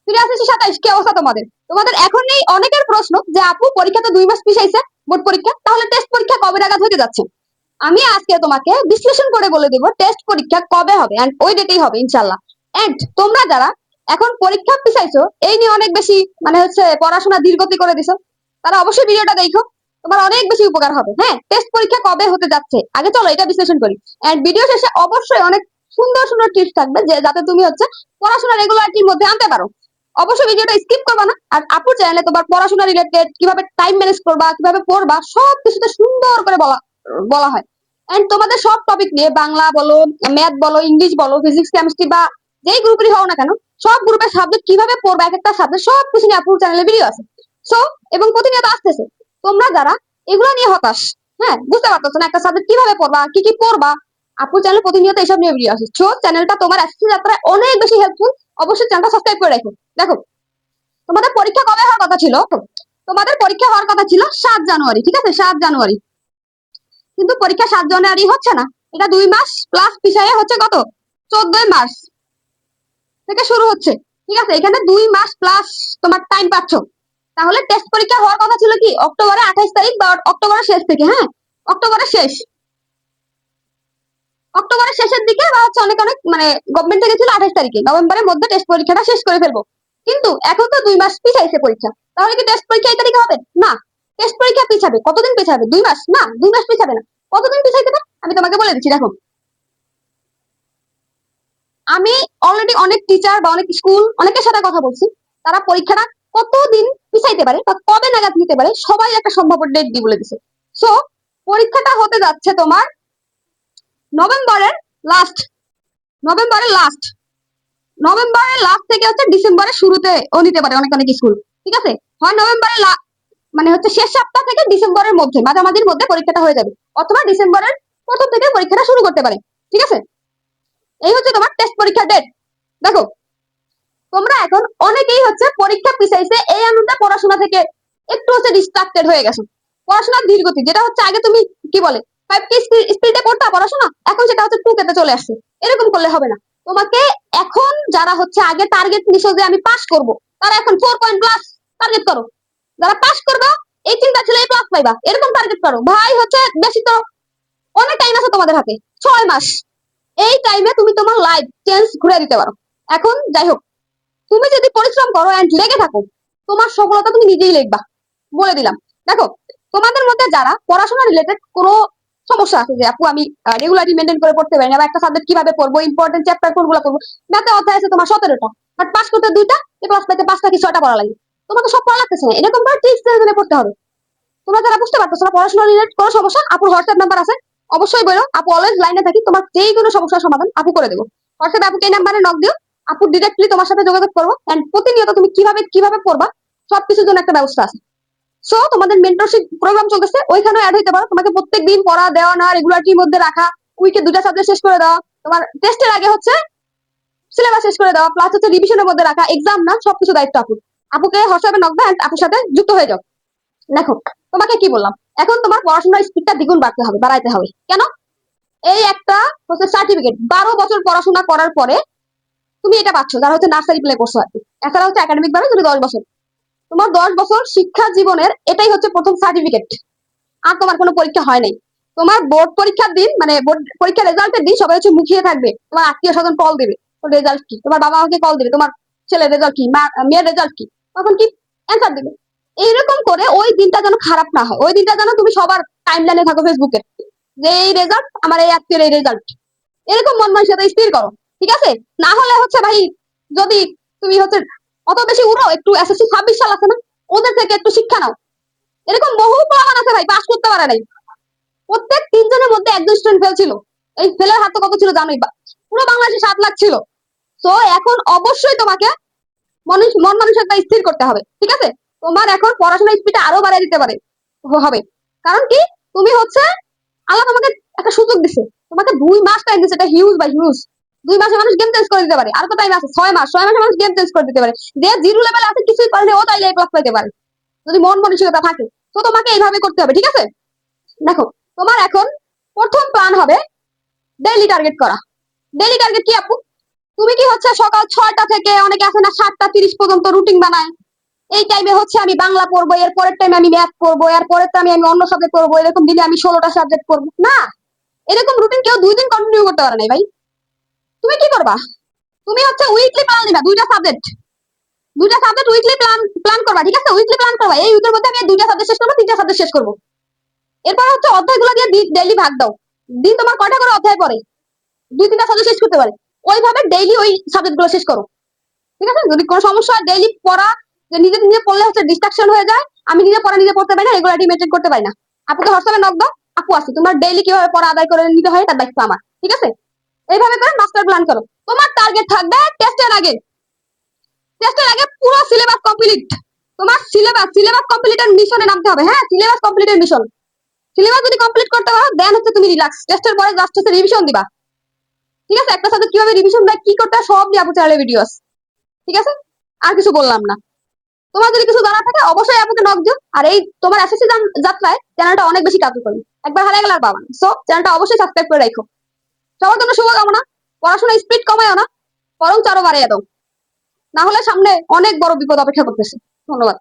83 27 কি অবস্থা তোমাদের? তোমাদের এখনই অনেকের প্রশ্ন যে আপু পরীক্ষা তো 2 মাস পিছাইছে, বোর্ড পরীক্ষা, তাহলে টেস্ট পরীক্ষা কবে নাগাদ হতে যাচ্ছে? আমি আজকে তোমাকে বিশ্লেষণ করে বলে দেব টেস্ট পরীক্ষা কবে হবে, এন্ড ওই ডেটেই হবে ইনশাল্লাহ। এন্ড তোমরা যারা এখন পরীক্ষা পিছাইছো এই নিয়ে অনেক বেশি পড়াশোনা ধীরগতি করে দিছো, তারা অবশ্যই ভিডিওটা দেখো, তোমার অনেক বেশি উপকার হবে। হ্যাঁ, টেস্ট পরীক্ষা কবে হতে যাচ্ছে আগে চলো এটা বিশ্লেষণ করি। এন্ড ভিডিও শেষে অবশ্যই অনেক সুন্দর সুন্দর টিপস থাকবে যে যাতে তুমি পড়াশোনা রেগুলারিটির মধ্যে আনতে পারো। অবশ্যই ভিডিওটা স্কিপ করবা না। আর আপু চ্যানেলে তোমার পড়াশোনা রিলেটেড কিভাবে টাইম ম্যানেজ করবা, কিভাবে পড়বা, সব কিছুতে সুন্দর করে বলা বলা হয়। এন্ড তোমাদের সব টপিক নিয়ে বাংলা বলো, ম্যাথ বলো, ইংলিশ বলো, ফিজিক্স, কেমিস্ট্রি বা যেই গ্রুপেরই হও না কেন, সব গ্রুপের সাবজেক্ট কিভাবে পড়বা, এক একটা সাবজেক্ট সব কিছু নিয়ে আপুর চ্যানেলে ভিডিও আছে। সো এবং প্রতিনিয়ত আসতেছে। তোমরা যারা এগুলো নিয়ে হতাশ, হ্যাঁ বুঝতে পারতেছো না একটা সাবজেক্ট কিভাবে পড়বা, কি কি পড়বা, আপুর চ্যানেলে প্রতিনিয়ত এইসব নিয়ে ভিডিও আসে। সো চ্যানেলটা তোমার এসএসসি যাত্রায় অনেক বেশি হেল্পফুল। অবশ্যই চ্যানেলটা সাবস্ক্রাইব করে রাখো। দেখো, তোমাদের পরীক্ষা কবে হওয়ার কথা ছিল? তোমাদের পরীক্ষা হওয়ার কথা ছিল 7 জানুয়ারি, ঠিক আছে, 7 জানুয়ারি। কিন্তু পরীক্ষা 7 জানুয়ারি হচ্ছে না, এটা 2 মাস প্লাস পিছাইয়ে হচ্ছে কত, 14 মার্চ থেকে শুরু হচ্ছে। ঠিক আছে, এখানে 2 মাস প্লাস তোমার টাইম পাচ্ছ। তাহলে টেস্ট পরীক্ষা হওয়ার কথা ছিল কি অক্টোবরের 28 তারিখ বা অক্টোবরের শেষ থেকে। হ্যাঁ, অক্টোবরের শেষ, অক্টোবরের শেষের দিকে বা অনেক অনেক গভর্নমেন্ট থেকে ছিল 28 তারিখে, নভেম্বরের মধ্যে টেস্ট পরীক্ষাটা শেষ করে ফেলবো। কিন্তু এখন তো 2 মাস পিছাইছে পরীক্ষা, তাহলে কি টেস্ট পরীক্ষা এই তারিখে হবে না? টেস্ট পরীক্ষা পিছাবে, কতদিন পিছাবে? 2 মাস না, 2 মাস পিছাবে না। কতদিন পিছাইতে পারে আমি তোমাকে বলে দিচ্ছি। দেখো, আমি অলরেডি অনেক টিচার বা অনেক স্কুল অনেকের সাথে কথা বলছি, তারা পরীক্ষাটা কতদিন পিছাইতে পারে বা কবে নাগাদ নিতে পারে সবাই একটা সম্ভাব্য ডেট দিয়ে বলে দিছে। সো পরীক্ষাটা হতে যাচ্ছে তোমার নভেম্বরের লাস্ট, নভেম্বরের লাস্ট, নভেম্বরের লাস্ট থেকে ডিসেম্বরের শুরুতে ও নিতে পারে অনেক অনেক স্কুল। ঠিক আছে, হয় নভেম্বরের শেষ সপ্তাহ থেকে ডিসেম্বরের মধ্যে মাঝামাঝির মধ্যে পরীক্ষাটা হয়ে যাবে, অথবা ডিসেম্বরের প্রথম থেকে পরীক্ষাটা শুরু করতে পারে। ঠিক আছে, এই হচ্ছে তোমার টেস্ট পরীক্ষার ডেট। দেখো, তোমরা এখন অনেকেই পরীক্ষা পিছাইছে এই আনন্দে পড়াশোনা থেকে একটু ডিস্ট্রাক্টেড হয়ে গেছো। পড়াশোনার ধীর গতি যেটা আগে তুমি কি বলে 5 কে স্পিডে পড়তা পড়াশোনা, এখন সেটা 2 কে চলে আসছে। এরকম করলে হবে না। তোমাকে এখন যারা আগে টার্গেট নিছো যে আমি পাস করব, তারা এখন 4 পয়েন্ট প্লাস টার্গেট করো। যারা পাস করবে এই চিন্তা ছিল এই প্লাস পাইবা, এরকম টার্গেট করো ভাই। বেশি তো অনেক টাইম আছে তোমাদের হাতে, 6 মাস। এই টাইমে তুমি তোমার লাইফ চেঞ্জ ঘুরে দিতে পারো। এখন যাই হোক, তুমি যদি পরিশ্রম করো এন্ড লেগে থাকো, তোমার সফলতা তুমি নিজেই লিখবা, বলে দিলাম। দেখো, তোমাদের মধ্যে যারা পড়াশোনা রিলেটেড কোনো সমস্যা আছে যে আপু আমি রেগুলারলি মেনটেন করে পড়তে পারি না, বা একটা সাবজেক্ট কিভাবে পড়বো, ইম্পর্টেন্ট চ্যাপ্টার কোনগুলো পড়বো, ম্যাথে অধ্যায় আছে তোমার 17টা, বাট পাস করতে 2টা, প্লাস পেতে 5টা কি 6টা পড়া লাগে, তোমাকে সব পড়া লাগতেছে না, এরকম করে টিপস জেনে পড়তে হবে। তোমরা যারা বুঝতে পারতেছো না পড়াশোনা রিলেটেড কোনো সমস্যা, আপুর হোয়াটসঅ্যাপ নাম্বার আছে, অবশ্যই বলো, আপু অলওয়েজ লাইনে থাকি, তোমার যেই কোনো সমস্যার সমাধান আপু করে দেবো। হোয়াটসঅ্যাপে আপুকে এই নাম্বারে নক দিও, আপু ডিরেক্টলি তোমার সাথে যোগাযোগ করবো। এন্ড প্রতিনিয়ত তুমি কিভাবে কিভাবে পড়বা সবকিছুর জন্য একটা ব্যবস্থা আছে। সো তোমাদের মেন্টরশিপ প্রোগ্রাম চলতেছে, ওইখানেও অ্যাড হইতে পারো। তোমাকে প্রত্যেকদিন পড়া দেওয়া না, রেগুলারিটির মধ্যে রাখা, উইকে 2টা সাবজেক্ট শেষ করে দেওয়া, তোমার টেস্টের আগে সিলেবাস শেষ করে দেওয়া, প্লাস রিভিশনের মধ্যে রাখা, এক্সাম না, সবকিছু দায়িত্ব আপুর। আপুকে হোয়াটসঅ্যাপে নক দাও, আপুর সাথে যুক্ত হয়ে যাও। দেখো, তোমাকে কি বললাম, এখন তোমার পড়াশোনার স্পিডটা দ্বিগুণ বাড়াইতে হবে। কেন? এই একটা হচ্ছে সার্টিফিকেট, 12 বছর পড়াশোনা করার পরে তুমি এটা পাচ্ছ, যারা নার্সারি প্লে করছো আর কি। এছাড়া একাডেমিক ভাবে তুমি 10 বছর, তোমার 10 বছর শিক্ষা জীবনের এটাই প্রথম সার্টিফিকেট। আর তোমার কোনো পরীক্ষা হয় নাই। তোমার বোর্ড পরীক্ষার দিন বোর্ড পরীক্ষার রেজাল্টের দিন সবাই মুখিয়ে থাকবে, তোমার আত্মীয় স্বজন কল দেবে, তোর রেজাল্ট কি, তোমার বাবা মাকে কল দেবে, তোমার ছেলের রেজাল্ট কি, মেয়ের রেজাল্ট কি, তখন কি অ্যান্সার দেবে। এইরকম করে ওই দিনটা যেন খারাপ না হয়, ওই দিনটা যেন তুমি সবার টাইম লাইনে থাকো ফেসবুকে, যে এই রেজাল্ট আমার এই আত্মীয়ের এই রেজাল্ট, এরকম মন মানসিকতা স্থির করো। ঠিক আছে, না হলে ভাই, যদি তুমি অত বেশি উড়ো, একটু এসএসসি 26 সাল আছে না, ওদের থেকে একটু শিক্ষা নাও। এরকম বহু প্লান আছে ভাই, পাস করতে পারে নাই। প্রত্যেক 3 জনের মধ্যে একজন স্টুডেন্ট ফেল ছিল। এই ফেলের হার তো কত ছিল জানোই, পুরো বাংলাদেশে 7 লাখ ছিল। তো এখন অবশ্যই তোমাকে মন মানসিকতা স্থির করতে হবে। ঠিক আছে, তোমার এখন পড়াশোনার স্পিডটা আরো বাড়িয়ে দিতে পারে হবে। কারণ কি, তুমি আল্লাহ তোমাকে একটা সুযোগ দিছে, তোমাকে 2 মাস টাইম দিচ্ছে, এটা হিউজ বা হিউজ। 2 মাসে মানুষ গেম চেঞ্জ করে দিতে পারে, আর তো টাইম আছে 6 মাস, 6 মাসে মানুষ গেম চেঞ্জ করে দিতে পারে। যে জিরো লেভেল আছে, কিছুই পারলে ও তাইলে ক্লাস পাইতে পারে, যদি মন মানসিকতা থাকে। তো তোমাকে এইভাবে করতে হবে। ঠিক আছে, দেখো, তোমার এখন প্রথম প্ল্যান হবে ডেইলি টার্গেট করা। ডেইলি টার্গেট কি আপু? তুমি কি হচ্ছে সকাল 6টা থেকে অনেকে আছে না 7টা 30 পর্যন্ত রুটিন বানায়, এই টাইমে হচ্ছে আমি বাংলা পড়বো, এর পরের টাইমে আমি ম্যাথ পড়বো, এর পরের টাইমে আমি অন্য সাবজেক্ট পড়বো, এরকম দিলে আমি 16টা সাবজেক্ট পড়বো না। এরকম রুটিন কেউ 2 দিন কন্টিনিউ করতে পারে নাই ভাই। তুমি কি করবা? তুমি হচ্ছে উইকলি প্ল্যান নিবা, দুইটা সাবজেক্ট উইকলি প্ল্যান প্ল্যান করবা, ঠিক আছে? উইকলি প্ল্যান করবা, এই উইকের মধ্যে আমি 2টা সাবজেক্ট শেষ করবো, 3টা সাবজেক্ট শেষ করবো। এরপর হচ্ছে অধ্যায়গুলো দিয়ে ডেইলি ভাগ দাও, দিন তোমার কয়টা করে অধ্যায় পড়ে, 2-3টা সাবজেক্ট শেষ করতে পারে, ওইভাবে ডেইলি ওই সাবজেক্ট গুলো শেষ করো, ঠিক আছে? যদি কোনো সমস্যা হয় ডেইলি পড়া, যে নিজে নিজে পড়লে হচ্ছে ডিস্ট্রাকশন হয়ে যায়, আমি নিজে পড়া নিজে পড়তে পারি না, রেগুলারলি মেনটেন করতে পারি না। আপুকে হোয়াটসঅ্যাপে নক দাও, আপু আছে, তোমার ডেইলি কিভাবে পড়া আদায় করে নিতে হয় তার দায়িত্ব আমার, ঠিক আছে? এইভাবে করে মাস্টার প্ল্যান করো। তোমার টার্গেট থাকবে টেস্টের আগে পুরো সিলেবাস কমপ্লিট। তোমার সিলেবাস কমপ্লিটের মিশনে নামতে হবে। হ্যাঁ, সিলেবাস কমপ্লিটের মিশন। সিলেবাস যদি কমপ্লিট করতে পারো দেন হচ্ছে তুমি রিল্যাক্স, টেস্টের পরে জাস্ট হচ্ছে রিভিশন দিবা, ঠিক আছে? একটা সাথে কিভাবে রিভিশন দেয়, কি করতে হয়, সব নিয়ে আপু চ্যানেলে ভিডিও আছে, ঠিক আছে? আর কিছু বললাম না। তোমার যদি কিছু জানা থাকে অবশ্যই আপুকে নক দিও। আর এই তোমার এসএসসি যাত্রায় চ্যানেলটা অনেক বেশি কার্যকরী, একবার হারিয়ে গেলে আর পাবা না। সো চ্যানেলটা অবশ্যই সাবস্ক্রাইব করে রাখো। সবার জন্য শুভকামনা। পড়াশোনা স্পিড কমায়ও না, বরং আরো বাড়িয়ে দাও, না হলে সামনে অনেক বড় বিপদ অপেক্ষা করতেছে। ধন্যবাদ।